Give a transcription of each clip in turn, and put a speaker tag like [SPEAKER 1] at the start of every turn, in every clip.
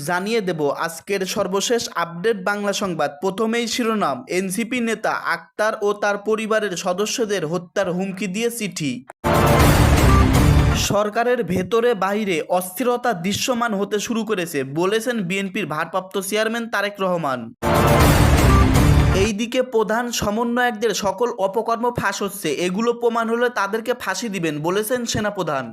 [SPEAKER 1] জানিয়ে দেব আজকের সর্বশেষ আপডেট বাংলা সংবাদ। প্রথমেই শিরোনাম, এনসিপি নেতা আক্তার ও তার পরিবারের সদস্যদের হত্যার হুমকি দিয়ে চিঠি। সরকারের ভেতরে বাইরে অস্থিরতা দৃশ্যমান হতে শুরু করেছে বলেছেন বিএনপির ভারপ্রাপ্ত চেয়ারম্যান তারেক রহমান। এইদিকে প্রধান সমন্বয়কদের সকল অপকর্ম ফাঁস হচ্ছে, এগুলো প্রমাণ হলে তাদেরকে ফাঁসি দিবেন বলেছেন সেনাপ্রধান।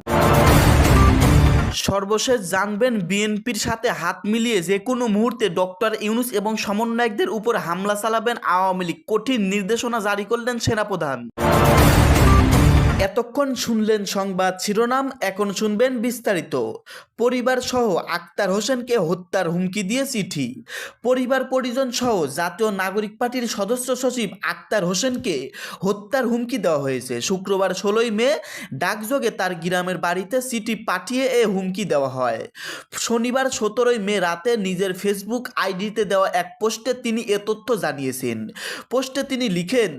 [SPEAKER 1] সর্বশেষ জানবেন, বিএনপির সাথে হাত মিলিয়ে যে কোনো মুহূর্তে ডক্টর ইউনূস এবং সমন্বয়কদের উপর হামলা চালাবেন আওয়ামী লীগ, কঠিন নির্দেশনা জারি করলেন সেনাপ্রধান। এতক্ষণ শুনলেন সংবাদ শিরোনাম, এখন শুনবেন বিস্তারিত। পরিবার সহ আক্তার হোসেনকে হত্যার হুমকি দিয়ে চিঠি। পরিবার পরিজন সহ জাতীয় নাগরিক পার্টির সদস্য সচিব আক্তার হোসেনকে হত্যার হুমকি দেওয়া হয়েছে। শুক্রবার 16ই মে ডাকযোগে তার গ্রামের বাড়িতে চিঠি পাঠিয়ে এ হুমকি দেওয়া হয়। শনিবার 17ই মে রাতে নিজের ফেসবুক আইডিতে দেওয়া এক পোস্টে তিনি এ তথ্য জানিয়েছেন। পোস্টে তিনি লিখেন,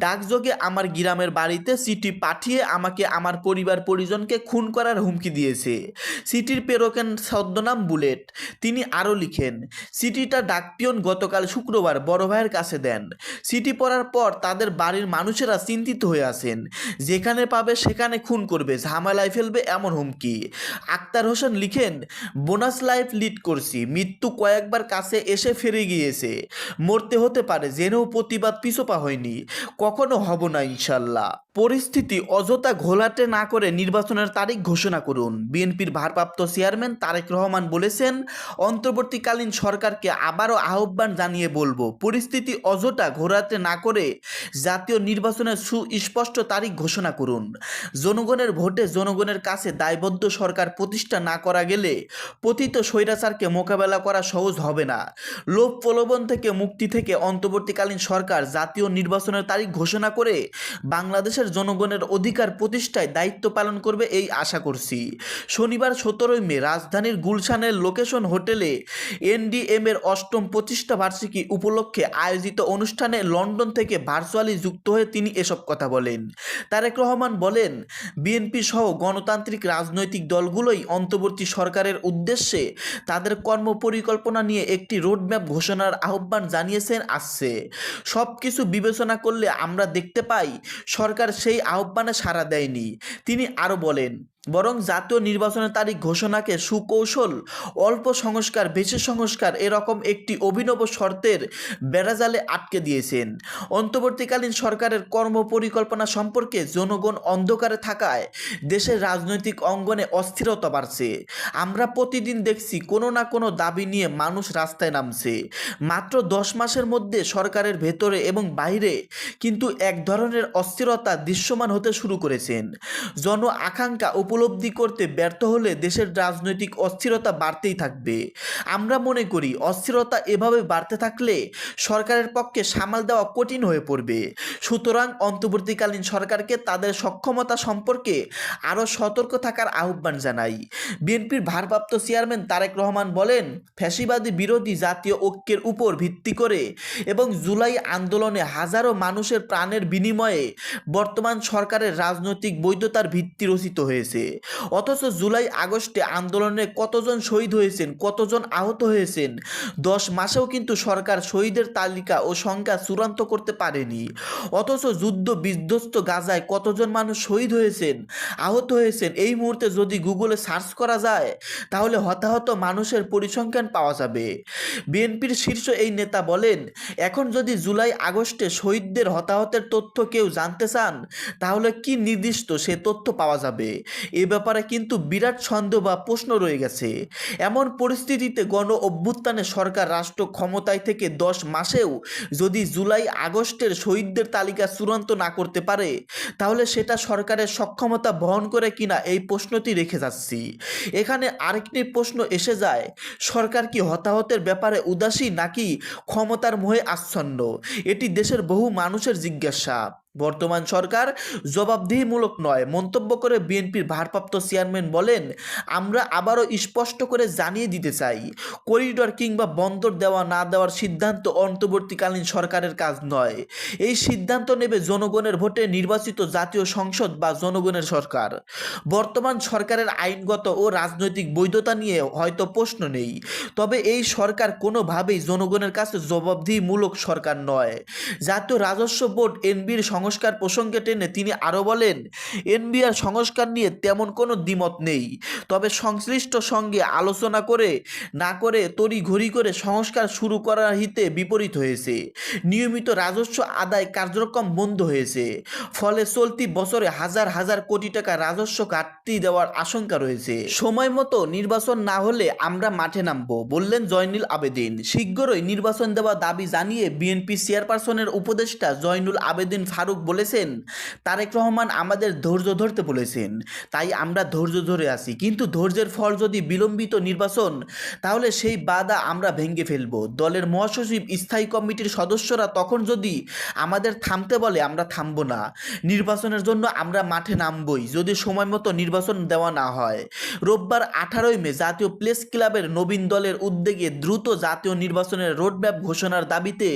[SPEAKER 1] ডাকযোগে আমার গ্রামের বাড়িতে চিঠি পাঠিয়ে আমাকে আমার পরিবার পরিজনকে খুন করার হুমকি দিয়েছে। চিঠির প্রেরকের ছদ্মনাম বুলেট। তিনি আরও লিখেন, চিঠিটা ডাকপিয়ন গতকাল শুক্রবার বড় ভাইয়ের কাছে দেন। চিঠি পড়ার পর তাদের বাড়ির মানুষেরা চিন্তিত হয়ে আছেন, যেখানে পাবে সেখানে খুন করবে, ঝামেলায় ফেলবে এমন হুমকি। আক্তার হোসেন লিখেন, বোনাস লাইফ লিড করছি, মৃত্যু কয়েকবার কাছে এসে ফিরে গিয়েছে, মরতে হতে পারে, জেনেও প্রতিবাদ পিছপা হয়নি, কখনো হব না ইনশাল্লাহ। পরিস্থিতি অযথা ঘোলাটে না করে নির্বাচনের তারিখ ঘোষণা করুন। বিএনপির ভারপ্রাপ্ত চেয়ারম্যান তারেক রহমান বলেছেন, অন্তর্বর্তীকালীন সরকারকে আবারও আহ্বান জানিয়ে বলবো, পরিস্থিতি অযথা ঘোলাটে না করে জাতীয় নির্বাচনের সুস্পষ্ট তারিখ ঘোষণা করুন। জনগণের ভোটে জনগণের কাছে দায়বদ্ধ সরকার প্রতিষ্ঠা না করা গেলে পতিত স্বৈরাচারকে মোকাবেলা করা সহজ হবে না। লোভ প্রলোভন থেকে মুক্তি থেকে অন্তর্বর্তীকালীন সরকার জাতীয় নির্বাচনের তারিখ ঘোষণা করে বাংলাদেশের জনগণের অধিকার প্রতিষ্ঠায় দায়িত্ব পালন করবে এই আশা করছি। শনিবার 17ই মে রাজধানীর গুলশানের লোকেশন হোটেলে এনডিএম এর 8ম প্রতিষ্ঠা বার্ষিকী উপলক্ষে আয়োজিত অনুষ্ঠানে লন্ডন থেকে ভার্চুয়ালি যুক্ত হয়ে তিনি এসব কথা বলেন। তারেক রহমান বলেন, বিএনপি সহ গণতান্ত্রিক রাজনৈতিক দলগুলোই অন্তর্বর্তী সরকারের উদ্দেশ্যে তাদের কর্মপরিকল্পনা নিয়ে একটি রোডম্যাপ ঘোষণার আহ্বান জানিয়েছেন আসছে। সব কিছু বিবেচনা করলে আমরা দেখতে পাই সরকার সেই আহ্বানে সাড়া দেয়নি। তিনি আরও বলেন, বরং জাতীয় নির্বাচনের তারিখ ঘোষণাকে সুকৌশল, অল্প সংস্কার বেশি সংস্কার এরকম একটি অভিনব শর্তের বেড়াজালে আটকে দিয়েছেন। অন্তর্বর্তীকালীন সরকারের কর্মপরিকল্পনা সম্পর্কে জনগণ অন্ধকারে থাকায় দেশের রাজনৈতিক অঙ্গনে অস্থিরতা বাড়ছে। আমরা প্রতিদিন দেখছি কোনো না কোনো দাবি নিয়ে মানুষ রাস্তায় নামছে। মাত্র 10 মাসের মধ্যে সরকারের ভেতরে এবং বাইরে কিন্তু এক ধরনের অস্থিরতা দৃশ্যমান হতে শুরু করেছেন। জন আকাঙ্ক্ষা উপলব্ধি করতে ব্যর্থ হলে দেশের রাজনৈতিক অস্থিরতা বাড়তেই থাকবে। আমরা মনে করি অস্থিরতা এভাবে বাড়তে থাকলে সরকারের পক্ষে সামাল দেওয়া কঠিন হয়ে পড়বে। সুতরাং অন্তর্বর্তীকালীন সরকারকে তাদের সক্ষমতা সম্পর্কে আরও সতর্ক থাকার আহ্বান জানাই। বিএনপির ভারপ্রাপ্ত চেয়ারম্যান তারেক রহমান বলেন, ফ্যাসিবাদী বিরোধী জাতীয় ঐক্যের উপর ভিত্তি করে এবং জুলাই আন্দোলনে হাজারো মানুষের প্রাণের বিনিময়ে বর্তমান সরকারের রাজনৈতিক বৈধতার ভিত্তি রচিত হয়েছে। অথচ জুলাই আগস্টে আন্দোলনে কতজন শহীদ হয়েছেন, কতজন আহত হয়েছেন, 10 মাসেও কিন্তু সরকার শহীদের তালিকা ও সংখ্যা চূড়ান্ত করতে পারেনি। অথচ যুদ্ধ বিধ্বস্ত গাজায় কতজন মানুষ শহীদ হয়েছেন, আহত হয়েছেন, এই মুহূর্তে যদি গুগলে সার্চ করা যায় তাহলে হতাহত মানুষের পরিসংখ্যান পাওয়া যাবে। বিএনপির শীর্ষ এই নেতা বলেন, এখন যদি জুলাই আগস্টে শহীদদের হতাহতের তথ্য কেউ জানতে চান তাহলে কি নির্দিষ্ট সে তথ্য পাওয়া যাবে? এ ব্যাপারে কিন্তু বিরাট সন্দেহ বা প্রশ্ন রয়ে গেছে। এমন পরিস্থিতিতে গণ অভ্যুত্থানে সরকার রাষ্ট্র ক্ষমতায় থেকে 10 মাসেও যদি জুলাই আগস্টের শহীদদের তালিকা চূড়ান্ত না করতে পারে তাহলে সেটা সরকারের সক্ষমতা বহন করে কিনা এই প্রশ্নটি রেখে যাচ্ছি। এখানে আরেকটি প্রশ্ন এসে যায়, সরকার কি হতাহতের ব্যাপারে উদাসীন নাকি ক্ষমতার মোহে আচ্ছন্ন? এটি দেশের বহু মানুষের জিজ্ঞাসা। বর্তমান সরকার জবাবদিহিমূলক নয় মন্তব্য করে বিএনপির ভারপ্রাপ্ত চেয়ারম্যান বলেন, আমরা আবারও স্পষ্ট করে জানিয়ে দিতে চাই, করিডর কিংবা বন্দর দেওয়া না দেওয়ার সিদ্ধান্ত অন্তর্বর্তীকালীন সরকারের কাজ নয়। এই সিদ্ধান্ত নেবে জনগণের ভোটে নির্বাচিত জাতীয় সংসদ বা জনগণের সরকার। বর্তমান সরকারের আইনগত ও রাজনৈতিক বৈধতা নিয়ে হয়তো প্রশ্ন নেই, তবে এই সরকার কোনোভাবেই জনগণের কাছে জবাবদিহিমূলক সরকার নয়। জাতীয় রাজস্ব বোর্ড এনবির সংস্কার প্রসঙ্গে টেনে তিনি আরও বলেন, এনবিআর সংস্কার নিয়ে তেমন কোনো দ্বিমত নেই, তবে সংশ্লিষ্ট সঙ্গে আলোচনা করে না করে তড়িঘড়ি করে সংস্কার শুরু করার হিতে বিপরীত হয়েছে। নিয়মিত রাজস্ব আদায় কার্যক্রম বন্ধ হয়েছে, ফলে চলতি বছরে হাজার হাজার কোটি টাকা রাজস্ব ঘাটতি দেওয়ার আশঙ্কা রয়েছে। সময় মতো নির্বাচন না হলে আমরা মাঠে নামব, বললেন জয়নুল আবেদিন। শীঘ্রই নির্বাচন দেওয়া দাবি জানিয়ে বিএনপি চেয়ারপারসনের উপদেষ্টা জয়নুল আবেদিন ফারুক বলেছেন, তারেক রহমান আমাদের ধৈর্য ধরতে বলেছেন, তাই আমরা ধৈর্য ধরে আছি, কিন্তু ধৈর্যের ফল যদি বিলম্বিত নির্বাচন, তাহলে সেই বাধা আমরা ভেঙে ফেলব। দলের মহাসচিব স্থায়ী কমিটির সদস্যরা তখন যদি আমাদের থামতে বলে আমরা থামব না। নির্বাচনের জন্য আমরা মাঠে নামবই যদি সময় মতো নির্বাচন দেওয়া না হয়। রোববার 18 মে জাতীয় প্রেস ক্লাবের নবীন দলের উদ্যোগে দ্রুত জাতীয় নির্বাচনের রোডম্যাপ ঘোষণার দাবিতে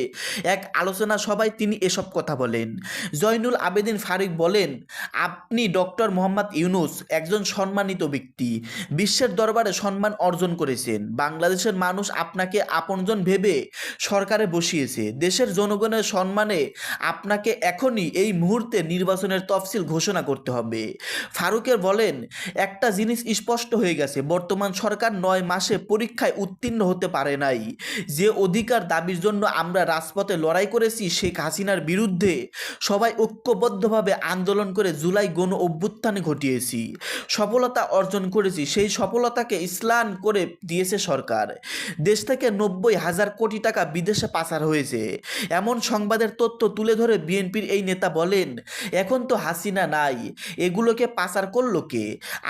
[SPEAKER 1] এক আলোচনা সভায় তিনি এসব কথা বলেন। জয়নুল আবেদিন ফারুক বলেন, আপনি ডক্টর মোহাম্মদ ইউনূস একজন সম্মানিত ব্যক্তি, বিশ্বের দরবারে সম্মান অর্জন করেছেন। বাংলাদেশের মানুষ আপনাকে আপনজন ভেবে সরকারে বসিয়েছে। দেশের জনগণের সম্মানে আপনাকে এখনই এই মুহূর্তে নির্বাচনের তফসিল ঘোষণা করতে হবে। ফারুকের বলেন, একটা জিনিস স্পষ্ট হয়ে গেছে, বর্তমান সরকার 9 মাসে পরীক্ষায় উত্তীর্ণ হতে পারে নাই। যে অধিকার দাবির জন্য আমরা রাজপথে লড়াই করেছি, শেখ হাসিনার বিরুদ্ধে সবাই ঐক্যবদ্ধভাবে আন্দোলন করে জুলাই গণ অভ্যুত্থান ঘটিয়েছি, সফলতা অর্জন করেছি। সেই সফলতাকে স্লান করে দিয়েছে সরকার। দেশ থেকে 90,000 কোটি টাকা বিদেশে পাচার হয়েছে, এমন সংবাদের তথ্য তুলে ধরে বিএনপির এই নেতা বলেন, এখন তো হাসিনা নাই, এগুলোকে পাচার করলো কে?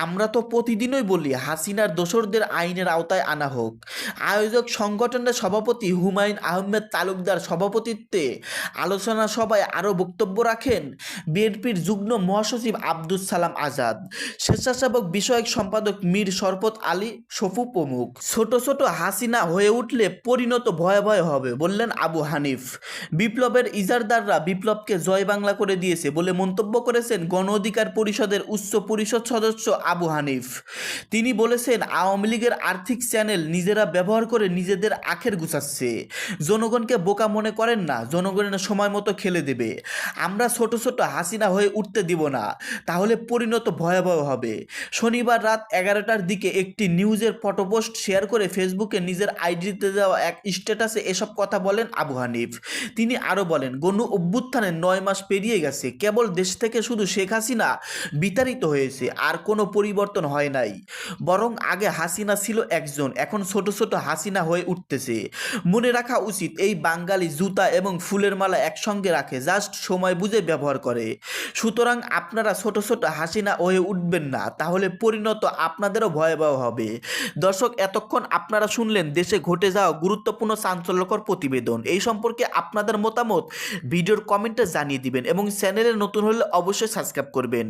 [SPEAKER 1] আমরা তো প্রতিদিনই বলি হাসিনার দোসরদের আইনের আওতায় আনা হোক। আয়োজক সংগঠনের সভাপতি হুমায়ুন আহমেদ তালুকদার সভাপতিত্বে আলোচনা সভায় আরও বক্তব্য রাখেন বিএনপির যুগ্ম মহাসচিব আব্দুস সালাম আজাদ, স্বেচ্ছাসেবক বিষয়ক সম্পাদক মীর শরফত আলী শফু প্রমুখ। ছোট ছোট হাসিনা হয়ে উঠলে পরিণত ভয়াবহ হবে, বললেন আবু হানিফ। বিপ্লবের ইজারদাররা বিপ্লবকে জয় বাংলা করে দিয়েছে বলে মন্তব্য করেছেন গণ অধিকার পরিষদের উচ্চ পরিষদ সদস্য আবু হানিফ। তিনি বলেছেন, আওয়ামী লীগের আর্থিক চ্যানেল নিজেরা ব্যবহার করে নিজেদের আখের গুছাচ্ছে। জনগণকে বোকা মনে করেন না, জনগণের সময় মতো খেলে দেবে। আমরা ছোট ছোট হাসিনা হয়ে উঠতে দিব না, তাহলে পরিণত ভয়াবহ হবে। শনিবার রাত 11টার দিকে একটি নিউজের ফটোপোস্ট শেয়ার করে ফেসবুকে নিজের আইডিতে দেওয়া এক স্ট্যাটাসে এসব কথা বলেন আবু হানিফ। তিনি আরও বলেন, গণ অভ্যুত্থানে 9 মাস পেরিয়ে গেছে, কেবল দেশ থেকে শুধু শেখ হাসিনা বিতাড়িত হয়েছে, আর কোনো পরিবর্তন হয় নাই। বরং আগে হাসিনা ছিল একজন, এখন ছোট ছোট হাসিনা হয়ে উঠতেছে। মনে রাখা উচিত, এই বাঙালি জুতা এবং ফুলের মালা একসঙ্গে রাখে, জাস্ট সময় বুঝে ব্যবহার করে। সুতরাং আপনারা ছোট ছোট হাসিনা হয়ে উঠবেন না, তাহলে পরিণত আপনাদেরও ভয়াবহ হবে। দর্শক, এতক্ষণ আপনারা শুনলেন দেশে ঘটে যাওয়া গুরুত্বপূর্ণ চাঞ্চল্যকর প্রতিবেদন। এই সম্পর্কে আপনাদের মতামত ভিডিওর কমেন্টে জানিয়ে দিবেন এবং চ্যানেলে নতুন হলে অবশ্যই সাবস্ক্রাইব করবেন।